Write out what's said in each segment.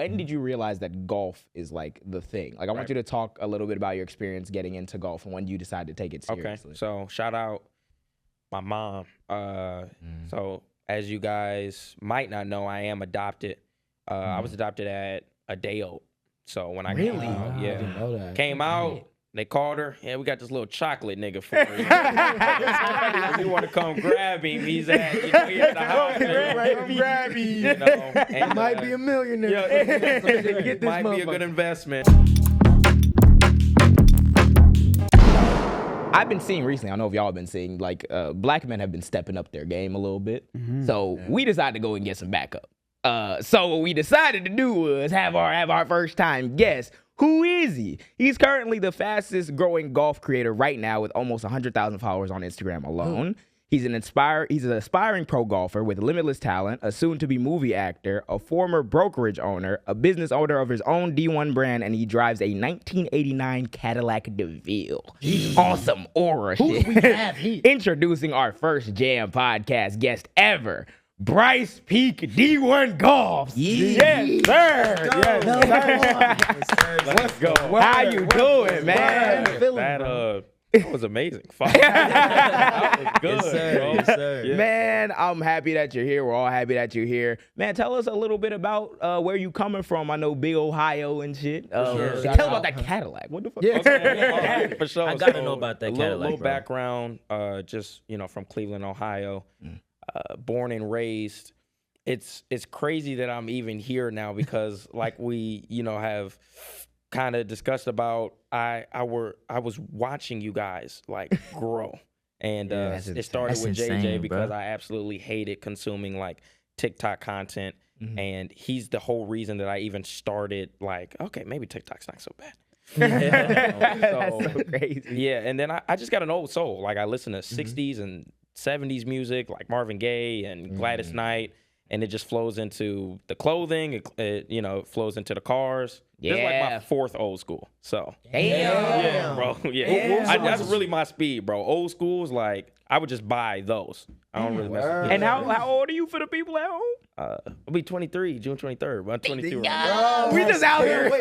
when did you realize that golf is like the thing? Like, I want you to talk a little bit about your experience getting into golf and when you decided to take it seriously. Okay, so shout out my mom. So as you guys might not know, I am adopted. I was adopted at a day old. So when I came out, I didn't know that. came out, they called her. Yeah, we got this little chocolate nigga for you. If you want to come grab him, he's at, he at the house. Come grab me. You know, and, Might be a millionaire. Get this might be a good investment. I've been seeing recently, I don't know if y'all have been seeing, like, black men have been stepping up their game a little bit. So we decided to go and get some backup. So what we decided to do was have our first time guest. Who is he? He's currently the fastest growing golf creator right now with almost 100,000 followers on Instagram alone. He's an aspiring pro golfer with limitless talent, a soon-to-be movie actor, a former brokerage owner, a business owner of his own D1 brand, and he drives a 1989 Cadillac DeVille. Awesome aura shit. Who do we have here? Introducing our first JAAM podcast guest ever, Brice Peake, D1 Golf. Yes, sir. Yes, sir. Let's go. How you doing, man? That was amazing. That was good. Yes, sir. Bro. Yes, sir. Yeah. Man, I'm happy that you're here. We're all happy that you're here. Man, tell us a little bit about where you coming from. I know big Ohio and shit. Sure. Tell about that Cadillac. What the fuck? Okay, for sure. I gotta know about that a Cadillac, little bro. background, just from Cleveland, Ohio, born and raised. It's crazy that I'm even here now because like we have kind of discussed about I was watching you guys like grow, and it started with insane, JJ because bro. I absolutely hated consuming like TikTok content, and he's the whole reason that I even started like, okay, maybe TikTok's not so bad. That's so crazy. Yeah, and then I just got an old soul. Like I listen to 60s and 70s music like Marvin Gaye and Gladys Knight, and it just flows into the clothing, it flows into the cars. This is like my fourth old school. So yeah, bro. Yeah. That's really my speed, bro. Old school is like I would just buy those. I don't really mess with And how old are you for the people at home? I'll be 23, June 23rd. But I'm 22 right We just out here. We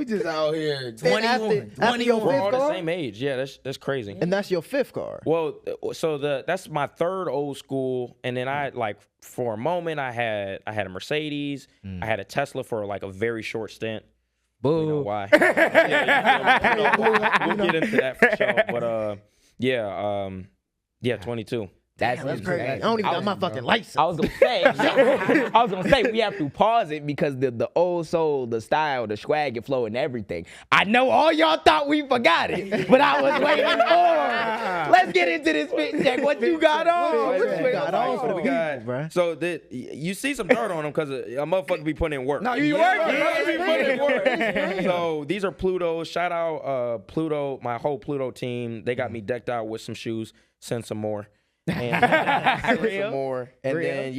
just out here 21. After your now. We're fifth all the car? same age. Yeah, that's crazy. And that's your fifth car. Well, so that's my third old school, and then I like for a moment I had a Mercedes, I had a Tesla for like a very short stint. Boo. You know why? We'll get into that for sure. But 22. That's crazy. I don't even got my fucking license. I was gonna say we have to pause it because the old soul, the style, the swag, and flow, and everything. I know all y'all thought we forgot it, but I was waiting for it. Let's get into this fit check. What you got on? So you see some dirt on them because a motherfucker be putting in work. No, you working? So these are Plutos. Shout out Pluto, my whole Pluto team. They got me decked out with some shoes. Send some more. And some more. And then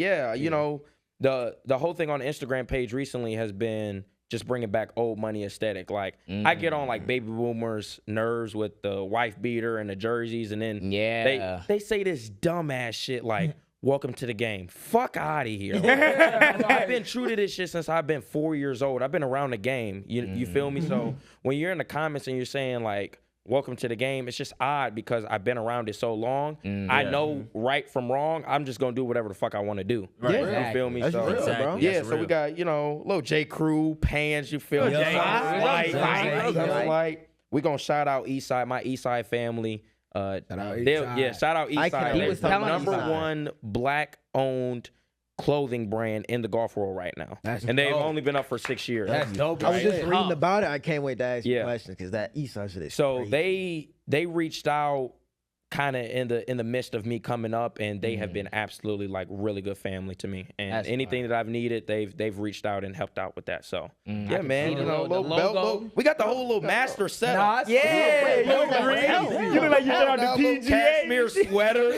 the whole thing on the Instagram page recently has been just bringing back old money aesthetic. Like I get on like baby boomers' nerves with the wife beater and the jerseys, and then they say this dumbass shit like welcome to the game. Fuck out of here. I've been true to this shit since I've been 4 years old. I've been around the game. You feel me? So when you're in the comments and you're saying like welcome to the game, it's just odd because I've been around it so long. I know right from wrong. I'm just gonna do whatever the fuck I want to do. Right. You feel me? That's So real, bro. yeah, That's so we real. got little J. Crew pants. You feel me? Like we gonna shout out Eastside, my Eastside family. Shout out Eastside. He was the telling number Eastside. one black-owned clothing brand in the golf world right now, and they've only been up for 6 years. That's dope. I was just reading about it. I can't wait to ask you Yeah. questions because that Eastside shit is So crazy. they reached out kind of in the midst of me coming up, and they have been absolutely like really good family to me. And That's anything that I've needed, they've reached out and helped out with that. So yeah, can man, see the little belt. logo. We got the whole little master setup. You look like you got the PGA. Cashmere sweater.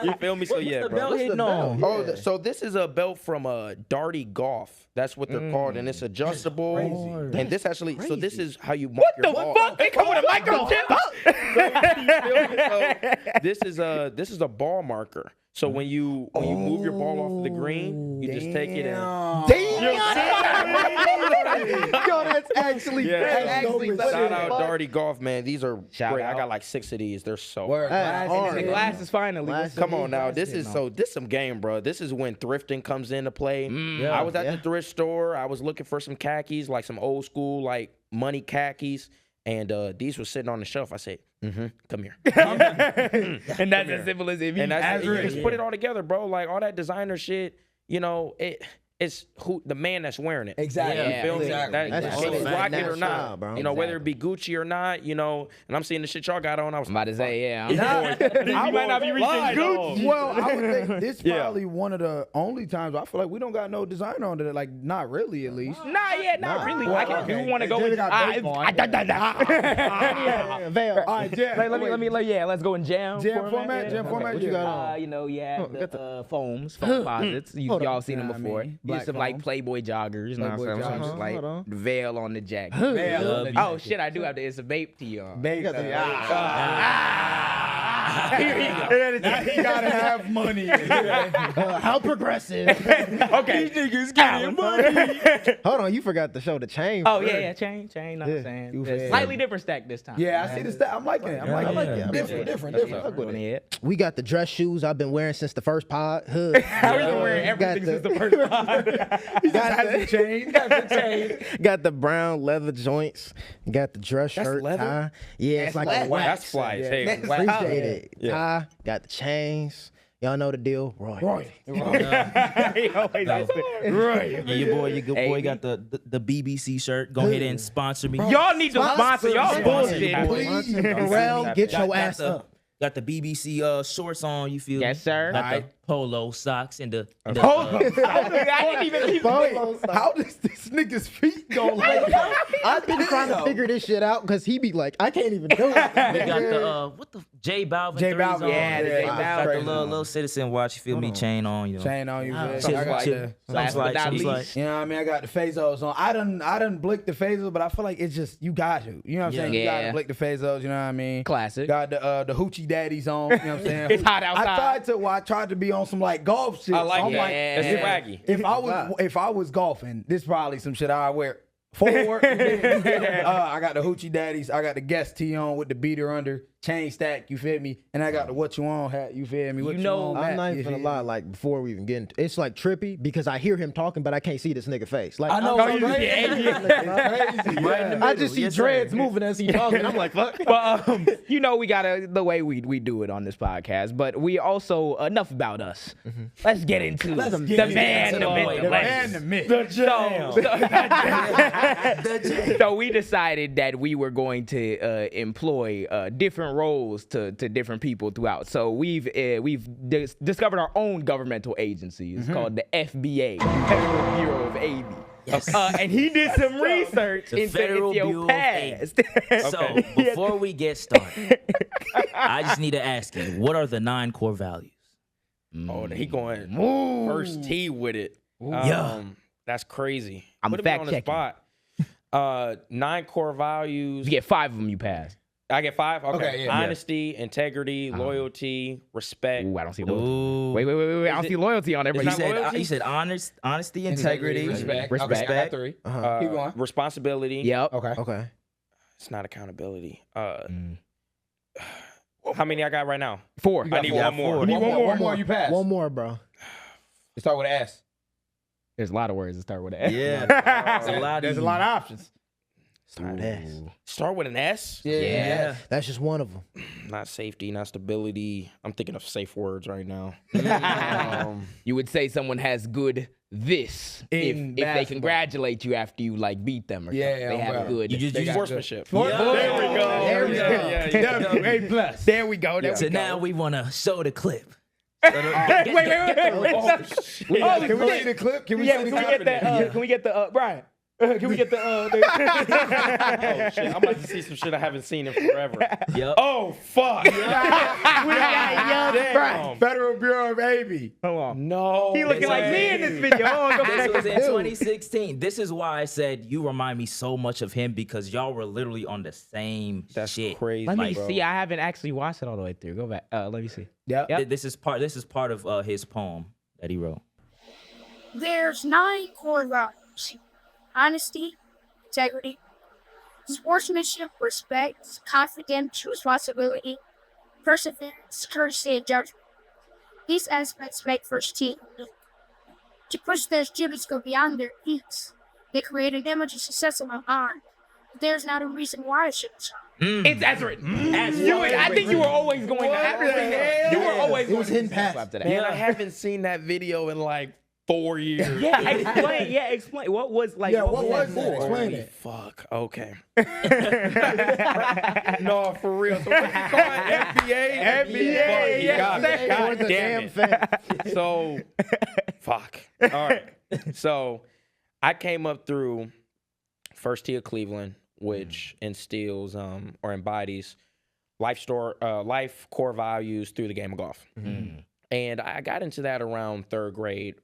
You feel me? So yeah, bro. What's the belt? Oh, so this is a belt from Darty Golf. That's what they're called, and it's adjustable. And this actually, so this is how you mark your ball. Fuck? They come with a microchip? So this is a ball marker. So when you move your ball off the green, you just take it in. Yo, that's actually Shout out Darty Golf, man. These are Shout great. I out. got like 6 of these. They're so The glasses finally. Come on now, this some game, bro. This is when thrifting comes into play. I was at the thrift store. I was looking for some khakis, like some old school, like money khakis, and these were sitting on the shelf. I said, come here. And that's as simple as it. And that's you just put it all together, bro. Like all that designer shit, you know, it's who the man that's wearing it. Exactly. You feel me? Exactly. That That's shit so rock it nice or not. style, bro. You know, whether it be Gucci or not, you know, and I'm seeing the shit y'all got on. I was I'm about to say, yeah. You might not be reaching Gucci. Well, I would think this probably one of the only times I feel like we don't got no designer on it. Like, not really, at least. Not really. Well, I can. okay. You want to go Jay with? got bacon on. Veil. All right, Jam. Let's go in jam. Jam format. Jam format. What you got on? You had the foam composites. Y'all seen them Yeah, I before. mean, You some black like Playboy joggers. Playboy So I'm just joggers. like Hold on. the veil on the jacket. Oh shit! I do have the. It's a vape tee on. He gotta have money. How progressive. Okay. These niggas getting money. Hold on, you forgot to show the chain. Oh first. yeah, chain. Know what I'm saying? you It's feel slightly different stack this time. Yeah, I see the stat. I'm liking it. I'm liking it. Different. Fuck with it. We got the dress shoes I've been wearing since the first pod. Hood. I've been wearing everything since the first time. Got the Chain. got the brown leather joints. Got the dress shirt leather? tie. Yeah, it's like a wax. That's fly as hell. Appreciate it. Tie. Got the chains. Y'all know the deal. Roy. He always has to- Yeah, your good boy got the BBC shirt. Go ahead and sponsor me. Y'all need to sponsor y'all Sponsor, bullshit. please. Pharrell, get your ass up. Got the BBC shorts on. You feel me? Yes, sir. Got the polo socks and the. I didn't even keep How does this nigga's feet go like that? I've been trying to figure this shit out because he be like, I can't even do it. We got the what the J Balvin. J threes Balvin. on. Yeah, the J Got Balvin. the little citizen watch. You feel me? Chain on. You know. Chain on you, man. Chip, I got chip. the- Last but not Sounds least. You know what I mean? I got the Phasos on. I done blicked the Phasos, but I feel like it's just, you got to. You know what I'm saying? You got Yeah. to blick the Phasos, you know what I mean? Classic. Got the hoochie daddies on, you know what I'm saying? It's hot outside. I tried to be on some like golf shit. I like so I'm it. like, It's swaggy. if I was golfing, this probably some shit I wear. FORE. I got the hoochie daddies. I got the guest tee on with the beater under, chain stack. You feel me? And I got the what you on hat. You feel me? What You know, on I'm hat, not you even gonna feel lie. me? Like before we even get into, it's like trippy because I hear him talking, but I can't see this nigga face. Like I know. Oh, you right? just get Crazy. I just see dreads moving as he talking. I'm like, fuck. Well, you know we gotta the way we do it on this podcast, but we also enough about us. Let's get into the man, the myth, the legend. And the myth. So we decided that we were going to employ different roles to different people throughout. So we've discovered our own governmental agency. It's called the FBA, Federal Bureau of Aid. Yes. And he did some research The into Federal if your Bureau of past. So before we get started, I just need to ask you, what are the 9 core values? Oh, he going first tee with it. Yeah. That's crazy. I'm Put me on the fact-checking. spot. 9 core values. You get 5 of them, you pass. I get 5. Okay. Okay, yeah. Honesty, integrity, loyalty, respect. Ooh, I don't see loyalty. Ooh. Wait. I don't see loyalty on there. But It's you not said, loyalty? You said honesty, integrity, respect. Respect. Okay, I got 3. Keep going. Responsibility. yep. Okay. Okay. It's not accountability. How many I got right now? 4. I need one more. One more. You pass. One more, bro. You start with an S. There's a lot of words that start with an. Yeah. There's a lot of options. Start with S. Start with an S? Yeah. That's just one of them. Not safety, not stability. I'm thinking of safe words right now. You would say someone has good this In if they basketball. congratulate you after you like beat them or Yeah, something. They have umbrella. good. You just Sportsmanship. There we go. There we go. A plus. There we go. There So we go. now we want to show the clip. Wait. Can we see the clip? Can we see the clip? Can we get the Brian? Can we get the? Oh shit! I'm about to see some shit I haven't seen in forever. Yep. Oh fuck! Damn. Federal Bureau of AB. Hold on. No. He looking like me in this video. Hold on, go This back. was in 2016. This is why I said you remind me so much of him because y'all were literally on the same That's shit. crazy. Let me bro. see. I haven't actually watched it all the way through. Go back. Let me see. Yep. Yep. This is part of his poem that he wrote. There's 9 core values: honesty, integrity, sportsmanship, respect, confidence, responsibility, perseverance, courtesy, and judgment. These aspects make first team unique. To push their students go beyond their peaks, they create an image of success in my mind. There's not a reason why I should shine. It's as written. I think you were always going to after that. You were always It was going hidden past. after that. Man, I haven't seen that video in like 4 years. Yeah, explain. Yeah, explain. What was like? Yeah, what what was was that it? for? Explain Holy it. fuck. Okay. No, for real. So what you call it? FBA? FBA, yes, God, sir. God the damn damn it. So, fuck. All right. So, I came up through First Tee of Cleveland, which instills or embodies life core values through the game of golf. And I got into that around 3rd grade,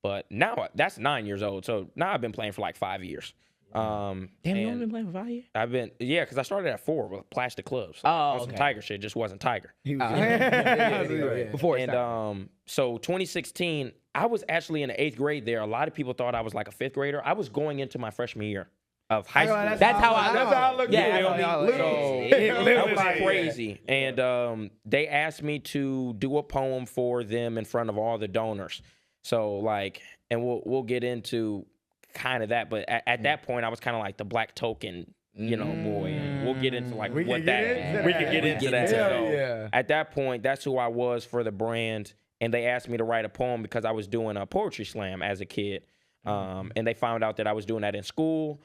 but now that's 9 years old. So now I've been playing for like 5 years. Damn, you and only been playing for 5 years? I've been, because I started at 4 with plastic clubs. Oh, On some okay. Tiger shit, just wasn't Tiger. Before it And started. so 2016, I was actually in the 8th grade there. A lot of people thought I was like a 5th grader. I was going into my freshman year of high school. That's how I look. Yeah, Yeah, that was crazy. And they asked me to do a poem for them in front of all the donors. So like, and we'll get into kind of that, but at that point I was kind of like the black token, boy. And we'll get into like what that is. We can get into that. So at that point, that's who I was for the brand. And they asked me to write a poem because I was doing a poetry slam as a kid. And they found out that I was doing that in school.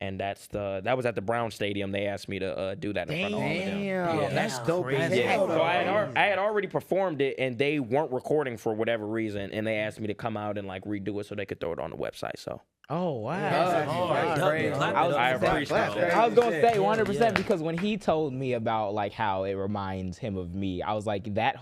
And that was at the Brown Stadium. They asked me to do that in front of all of them. Yeah, that's dope. Yeah. So I had already performed it, and they weren't recording for whatever reason, and they asked me to come out and like redo it so they could throw it on the website. So Oh wow! I appreciate that. I was gonna say 100% because when he told me about like how it reminds him of me, I was like it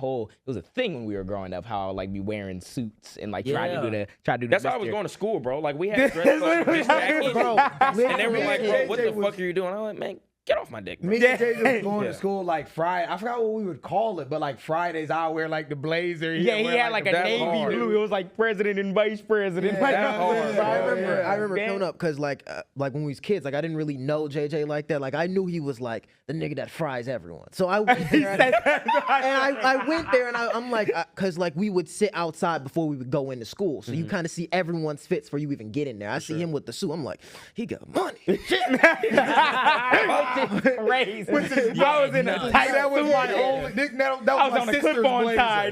was a thing when we were growing up how I'd like be wearing suits and like try to do the That's how I was going to school, bro. Like we had dress code, and they were like, "Bro, what the fuck are you doing?" I'm like, "Man, get off my dick, bro." Me and Jay was going to school like Friday. I forgot what we would call it, but like Fridays I wear like the blazer. Yeah, he had like a navy blue. It was like president and vice president. Like, I remember coming up because like when we was kids, like I didn't really know JJ like that. Like I knew he was like the nigga that fries everyone. So I went there and I went there and I'm like, because like we would sit outside before we would go into school. So you kind of see everyone's fits before you even get in there. I see him with the suit. I'm like, he got money. Raised. I was in a tight. That was my only. That was on a clip-on tie.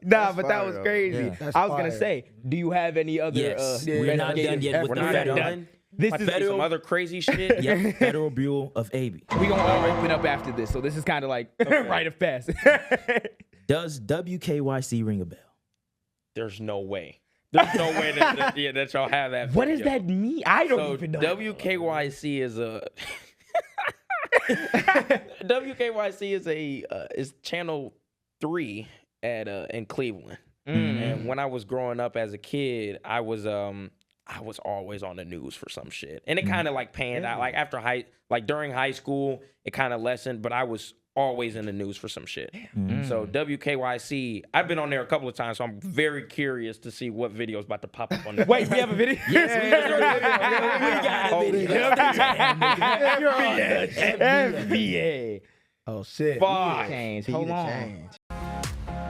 Nah, but that was crazy. I was gonna say, do you have any other? Yes, we're not done yet with We're the not federal. done. This Might is be some other crazy shit. Yep, Federal Bureau of AB. we gonna all open up after this, so this is kind of like rite of passage. Does WKYC ring a bell? There's no way. There's no way that y'all have that. What does video. that mean? I don't So even know. WKYC is a is channel 3 at in Cleveland. And when I was growing up as a kid, I was always on the news for some shit. And it kind of like panned out. Like during high school, it kind of lessened, but I was always in the news for some shit. So WKYC, I've been on there a couple of times, so I'm very curious to see what video is about to pop up on there. Wait, we have a video? FBA. Oh shit. Fuck. Change. Hold on.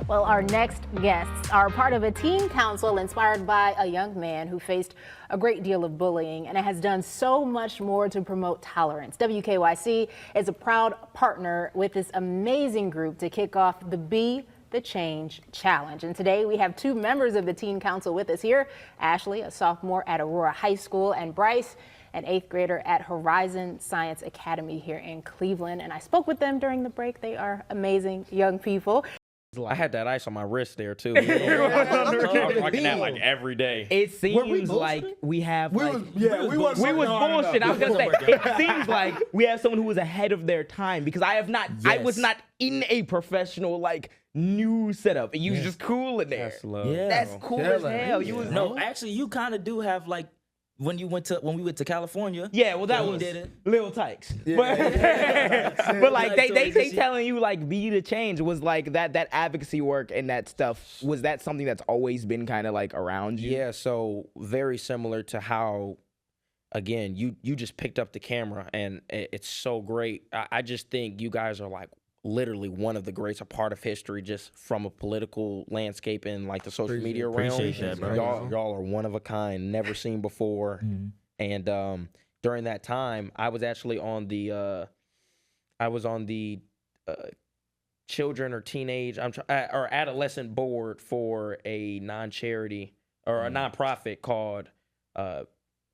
Well, our next guests are part of a teen council inspired by a young man who faced a great deal of bullying and has done so much more to promote tolerance. WKYC is a proud partner with this amazing group to kick off the Be the Change Challenge. And today we have two members of the teen council with us here. Ashley, a sophomore at Aurora High School, and Brice, an 8th grader at Horizon Science Academy here in Cleveland. And I spoke with them during the break. They are amazing young people. I had that ice on my wrist there too. I was rocking that like every day. It seems like we have We like was bullshit. I was gonna say it seems like we have someone who was ahead of their time because I was not in a professional like news setup. And you was just cool in there. That's love. Yeah. That's cool as hell. You was No, actually, you kind of do have like when we went to California. Yeah, well, that when was you did it. Lil Tykes. But like they telling you like be the change was like that advocacy work and that stuff. Was that something that's always been kind of like around you? Yeah, so very similar to how, again, you just picked up the camera and it's so great. I just think you guys are like literally one of the greats, a part of history, just from a political landscape and like the social media realm. Appreciate that, bro. Y'all are one of a kind, never seen before. And during that time, I was actually on the children or teenage or adolescent board for a non-charity or a nonprofit called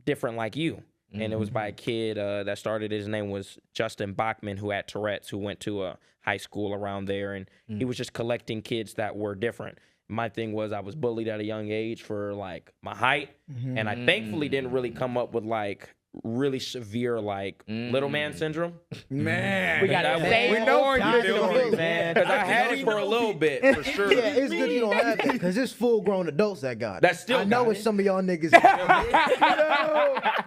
Different Like You. And it was by a kid that started. His name was Justin Bachman, who had Tourette's, who went to a high school around there. And he was just collecting kids that were different. My thing was I was bullied at a young age for like my height. And I thankfully didn't really come up with like really severe like little man syndrome. Man, We got That to was- say we know more, you feel dude, me. man. Because I had it for a little bit, for sure. Yeah, it's good you don't have that because it's full grown adults that got it. That still I know got it's it. some of y'all niggas.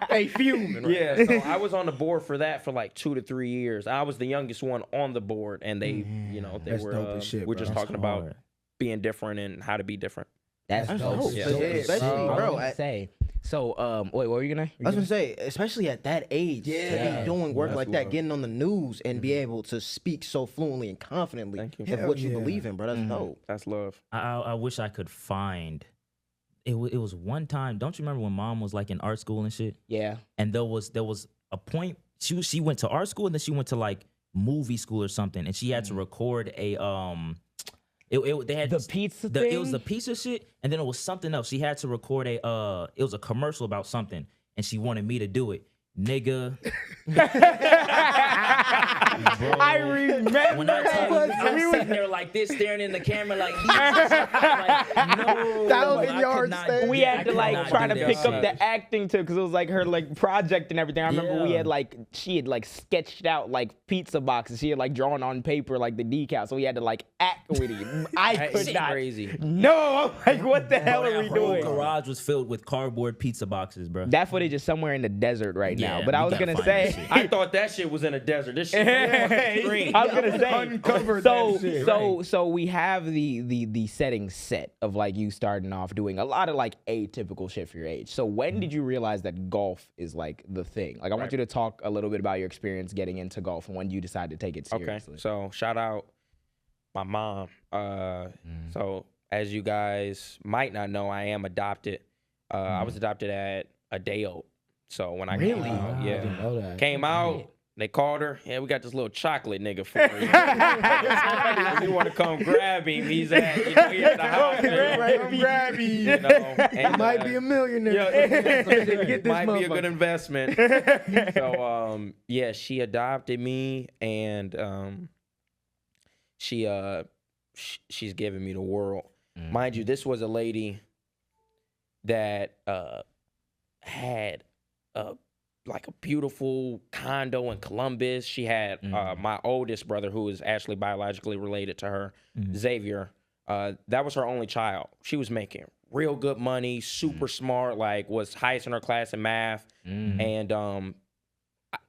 Hey, fuming. Right? Yeah, so I was on the board for that for like 2 to 3 years. I was the youngest one on the board, and they, they That's were dope as shit, we're bro. just That's talking about being different and how to be different. That's dope. Yeah. Especially, I bro. was gonna say. So, wait, what were you gonna? I was gonna say, especially at that age, to be doing work like that, getting on the news, and be able to speak so fluently and confidently Thank you. of what you believe in, bro. That's Mm-hmm. dope. That's love. I wish I could find. It was one time. Don't you remember when Mom was like in art school and shit? Yeah. And there was a point. She went to art school and then she went to like movie school or something, and she had to record a they had The pizza It was thing? the pizza shit, and then it was something else. She had to record it was a commercial about something, and she wanted me to do it. Nigga. I remember. When I tell you, I was sitting there like this, staring in the camera like, like no. 1,000 yard stand. We had to like try to pick up that the acting too, because it was like her like project and everything. I remember we Yeah. had like she had like sketched out like pizza boxes. She had like drawn on paper like the decal, so we had to like act with it. I could That's not. crazy. No, I'm like, what the hell are we That whole doing? garage was filled with cardboard pizza boxes, bro. That footage is somewhere in the desert right now. Yeah, But I we was gotta gonna find that say. shit. I thought that shit was in a desert. This shit was on the screen. I was gonna say, Uncovered so that shit, so we have the setting set of like you starting off doing a lot of like atypical shit for your age. So when did you realize that golf is like the thing? Like I want you to talk a little bit about your experience getting into golf and when you decided to take it Okay, seriously. so shout out my mom. So as you guys might not know, I am adopted. I was adopted at a day old. So when I came out, came out, they called her. Yeah, we got this little chocolate nigga for you. If you want to come grab him, he's at, he at the hospital. grab me. You know, and, Might be a millionaire. Get this might be a good investment. So yeah, she adopted me, and she's giving me the world. Mind you, this was a lady that had like a beautiful condo in Columbus. She had my oldest brother, who is actually biologically related to her, Xavier. That was her only child. She was making real good money, super smart, like was highest in her class in math, and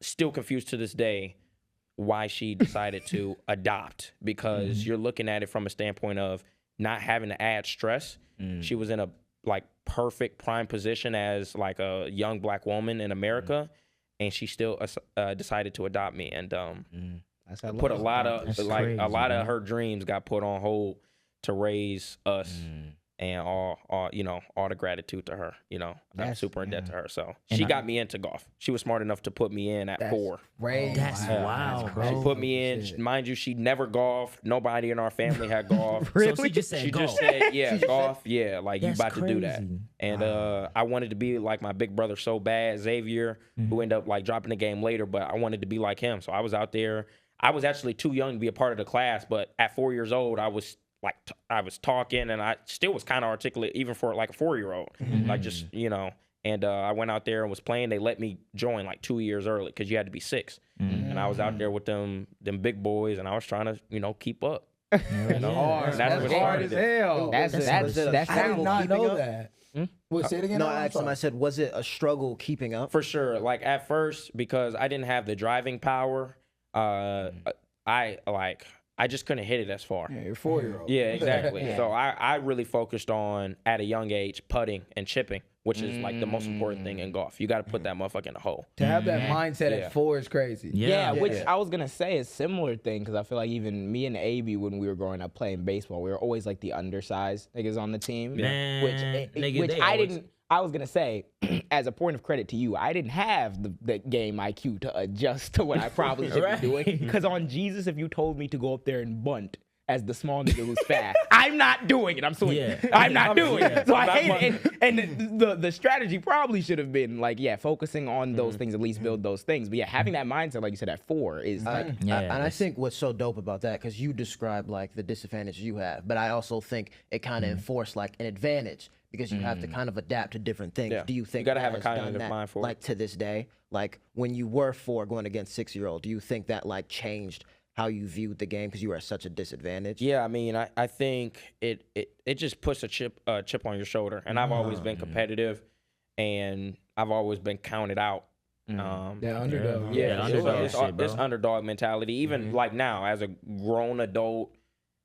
still confused to this day why she decided to adopt, because you're looking at it from a standpoint of not having to add stress. She was in a like perfect prime position as like a young black woman in America, and she still decided to adopt me, and put a lot of a lot of her dreams got put on hold to raise us. And all the gratitude to her. I'm super in debt to her. So she got me into golf. She was smart enough to put me in at FORE. That's wild, bro. She put me in. Mind you, she never golfed. Nobody in our family had golf. So she just said She golf. just said, yeah, golf. Yeah, like That's you about to do that. crazy. And I wanted to be like my big brother so bad, Xavier, who ended up like dropping the game later, but I wanted to be like him. So I was out there. I was actually too young to be a part of the class, but at 4 years old, I was I was talking, and I still was kind of articulate, even for like a 4-year-old. Like just and I went out there and was playing. They let me join like 2 years early because you had to be 6. And I was out there with them big boys, and I was trying to keep up. That's hard as hell. That's I did not know that. Say it again. No, I asked him. I said, was it a struggle keeping up? For sure. Like at first, because I didn't have the driving power, I just couldn't hit it as far. Yeah, you're 4-year-old. Yeah, exactly. So I really focused on, at a young age, putting and chipping, which is like the most important thing in golf. You got to put that motherfucker in the hole. To have that mindset at 4 is crazy. Yeah, which I was going to say is similar thing, because I feel like even me and AB, when we were growing up playing baseball, we were always like the undersized niggas on the team. Man, Which I didn't. I was gonna say, as a point of credit to you, I didn't have the game IQ to adjust to what I probably should be doing. Because on Jesus, if you told me to go up there and bunt as the small nigga who's fast, I'm not doing it. I'm swinging. I'm not doing it. So I hate it. And the strategy probably should have been like, focusing on those things, at least build those things. But having that mindset, like you said, at 4 is like. And I think what's so dope about that, because you described like the disadvantage you have, but I also think it kind of enforced like an advantage. Because you have to kind of adapt to different things. Yeah. Do you think you gotta have a has cognitive done that, mind for it? like to this day? Like when you were 4 going against 6-year-old, do you think that like changed how you viewed the game because you were at such a disadvantage? Yeah, I mean, I think it just puts a chip on your shoulder. And I've always been competitive, and I've always been counted out. That underdog. This underdog mentality. Even like now, as a grown adult,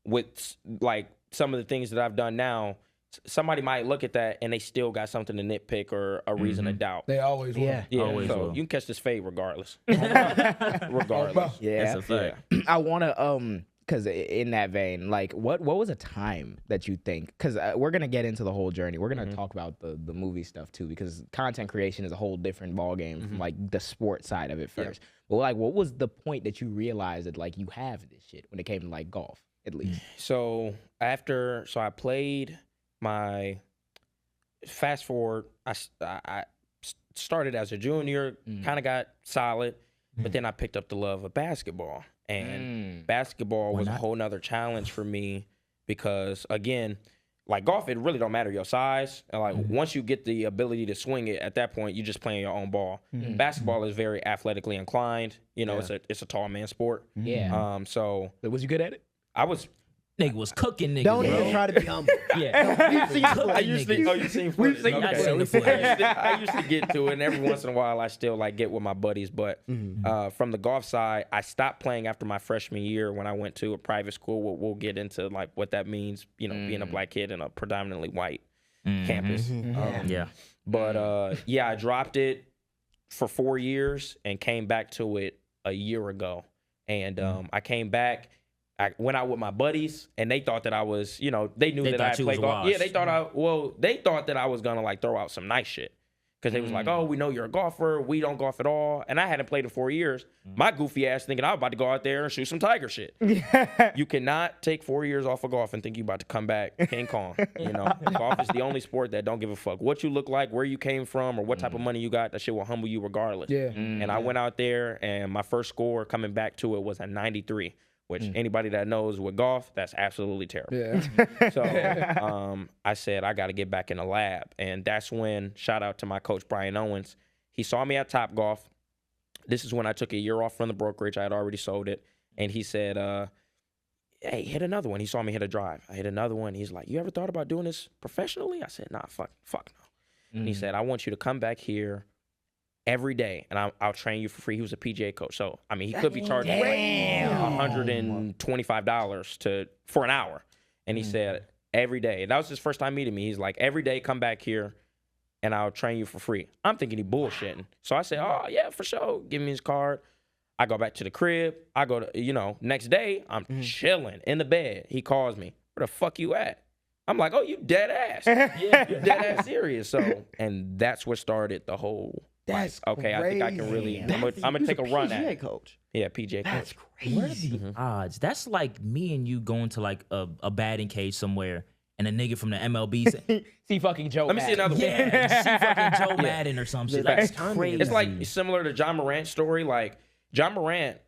with like some of the things that I've done now, somebody might look at that and they still got something to nitpick or a reason to doubt. They always will. Yeah, always so will. you can catch this fade regardless. Regardless. Yeah, That's a fact. I want to because in that vein, like what was a time that you think? Because we're gonna get into the whole journey. We're gonna talk about the movie stuff too, because content creation is a whole different ballgame from like the sport side of it first. But like, what was the point that you realized that like you have this shit when it came to like golf, at least? So I played my fast forward. I started as a junior, kind of got solid, but then I picked up the love of basketball. And basketball was a whole nother challenge for me because, again, like golf, it really don't matter your size. And like once you get the ability to swing it, at that point, you're just playing your own ball. Basketball is very athletically inclined. You know, it's a tall man sport. Yeah. So Was you good at it? I was. Nigga was cooking, nigga. Don't bro. even try to be humble. I usually, you've seen footage. seen Okay. the footage. I used to get to it, and every once in a while, I still like get with my buddies. But from the golf side, I stopped playing after my freshman year when I went to a private school. We'll get into like what that means, you know, being a black kid in a predominantly white campus. But I dropped it for 4 years and came back to it a year ago. And I came back. I went out with my buddies, and they thought that I was, you know, they knew that I played golf. Yeah, they thought that I was gonna like throw out some nice shit, because they was like, oh, we know you're a golfer, we don't golf at all, and I hadn't played in 4 years. My goofy ass thinking I was about to go out there and shoot some Tiger shit. You cannot take 4 years off of golf and think you about to come back King Kong. You know, golf is the only sport that don't give a fuck what you look like, where you came from, or what type of money you got. That shit will humble you regardless. Yeah. And I went out there, and my first score coming back to it was a 93. Which anybody that knows with golf, that's absolutely terrible. Yeah. So I said, I got to get back in the lab. And that's when, shout out to my coach, Brian Owens. He saw me at Top Golf. This is when I took a year off from the brokerage. I had already sold it. And he said, hey, hit another one. He saw me hit a drive. I hit another one. He's like, you ever thought about doing this professionally? I said, nah, fuck no. And he said, I want you to come back here every day, and I'll train you for free. He was a PGA coach, so I mean, he could be charging $125 for an hour. And he said every day. That was his first time meeting me. He's like, every day, come back here, and I'll train you for free. I'm thinking he bullshitting. So I said, oh yeah, for sure. Give me his card. I go back to the crib. I go to, next day, I'm chilling in the bed. He calls me. Where the fuck you at? I'm like, oh, you dead ass. Yeah, you dead ass serious. So, and that's what started the whole. That's okay. I think I can really. I'm gonna take a run at it. Coach. Yeah, PJ coach. That's crazy. What are the odds? That's like me and you going to like a batting cage somewhere, and a nigga from the MLB say, See fucking Joe. Let me see another one. yeah, see fucking Joe Madden or some shit. That's crazy. It's like similar to John Morant's story. Like John Morant,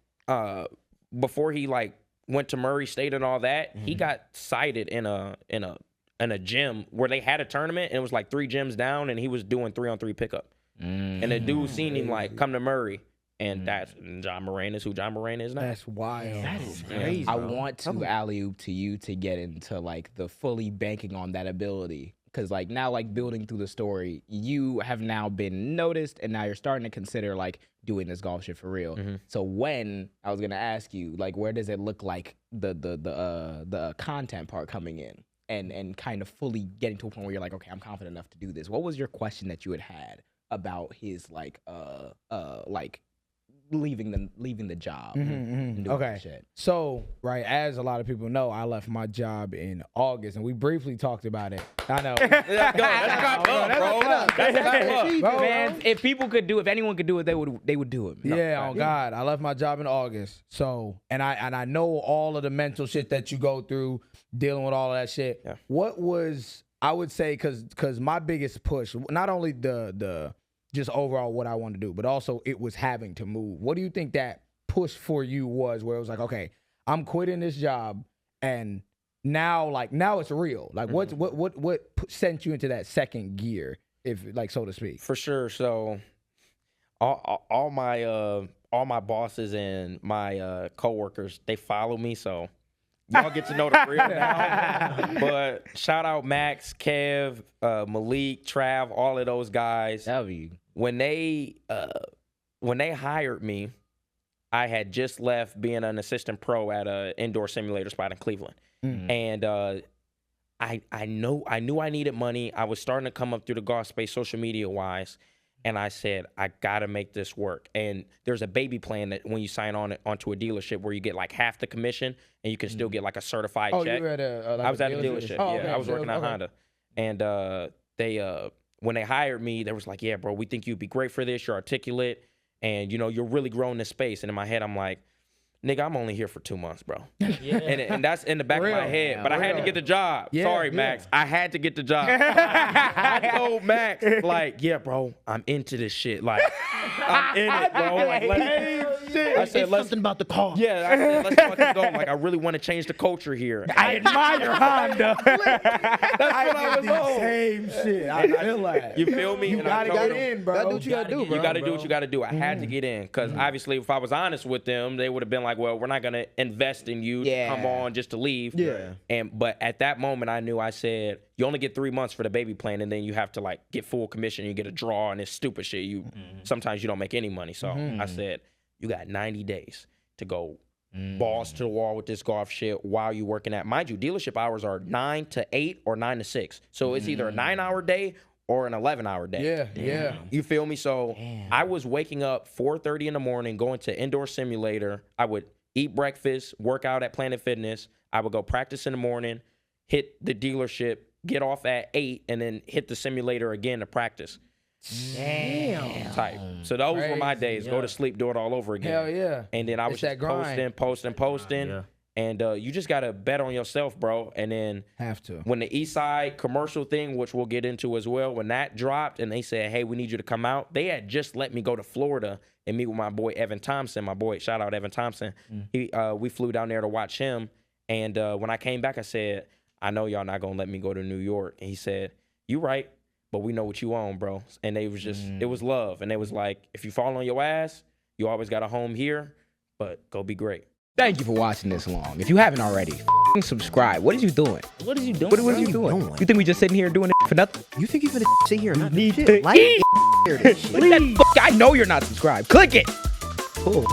before he like went to Murray State and all that, he got cited in a gym where they had a tournament and it was like 3 gyms down and he was doing 3-on-3 pickup. And the dude seen him like come to Murray. And that's John Moran is who John Moran is now. That's wild. That is crazy. I want to alley-oop to you to get into like the fully banking on that ability. Cause like now, like building through the story, you have now been noticed and now you're starting to consider like doing this golf shit for real. So when I was gonna ask you, like, where does it look like the content part coming in and kind of fully getting to a point where you're like, okay, I'm confident enough to do this. What was your question that you had about his like leaving the job? And doing Okay. that shit? So, right, as a lot of people know, I left my job in August, and we briefly talked about it. I know. Let's go, bro. Man, if anyone could do it, they would do it. Yeah, on God. I left my job in August. So, and I know all of the mental shit that you go through dealing with all of that shit. Yeah. What was, I would say, cause my biggest push, not only the just overall what I wanted to do, but also it was having to move. What do you think that push for you was, where it was like, okay, I'm quitting this job and now it's real. Like what sent you into that second gear, if like, so to speak? For sure. So all my bosses and my coworkers, they follow me, so y'all get to know the real now. But shout out Max, Kev, Malik, Trav, all of those guys. When they hired me, I had just left being an assistant pro at an indoor simulator spot in Cleveland. And I knew I needed money. I was starting to come up through the golf space social media wise. And I said, I gotta make this work. And there's a baby plan that when you sign onto a dealership where you get like half the commission and you can still get like a certified check. You were at I was at a dealership. Oh, yeah, okay. I was working at Honda. And they when they hired me, they was like, yeah, bro, we think you'd be great for this. You're articulate and you know, you're really growing this space. And in my head, I'm like, nigga, I'm only here for 2 months, bro. And that's in the back of my head. But I had to get the job. Sorry, Max. I had to get the job. I told Max, like, yeah, bro, I'm into this shit. Like, I'm in it, bro. Like, I said, let's something about the car. Yeah, I said, let's fucking go. Like, I really want to change the culture here. I admire Honda. That's what I was on. Same shit. I feel like You feel me? you And I gotta told get him, in, bro. Gotta do what you gotta do, bro. You got to do what you got to do. I had to get in because obviously if I was honest with them, they would have been like, well, we're not going to invest in you to come on just to leave. But at that moment, I knew, I said, you only get 3 months for the baby plan and then you have to like get full commission. You get a draw and it's stupid shit. Sometimes you don't make any money. So I said, you got 90 days to go balls to the wall with this golf shit while you working at, mind you, dealership hours are 9 to 8 or 9 to 6. So it's either a 9-hour day or an 11-hour day. Yeah. You feel me? So I was waking up 4:30 in the morning, going to indoor simulator. I would eat breakfast, work out at Planet Fitness. I would go practice in the morning, hit the dealership, get off at 8, and then hit the simulator again to practice. Damn. Type. So those were my days. Go to sleep, do it all over again. Hell yeah. And then I was just posting. Yeah. And you just got to bet on yourself, bro. And then Have to. when the East Side commercial thing, which we'll get into as well, when that dropped and they said, hey, we need you to come out, they had just let me go to Florida and meet with my boy Evan Thompson. My boy, shout out Evan Thompson. We flew down there to watch him. And when I came back, I said, I know y'all not going to let me go to New York. And he said, you right, but we know what you own, bro. And they was just, it was love. And they was like, if you fall on your ass, you always got a home here, but go be great. Thank you for watching this long. If you haven't already, subscribe. What is you doing? What are you doing? What are you doing? You think we just sitting here doing it for nothing? You think you're gonna sit here and not do Need shit? to Like eat. this shit. Click that I know you're not subscribed. Click it. Cool.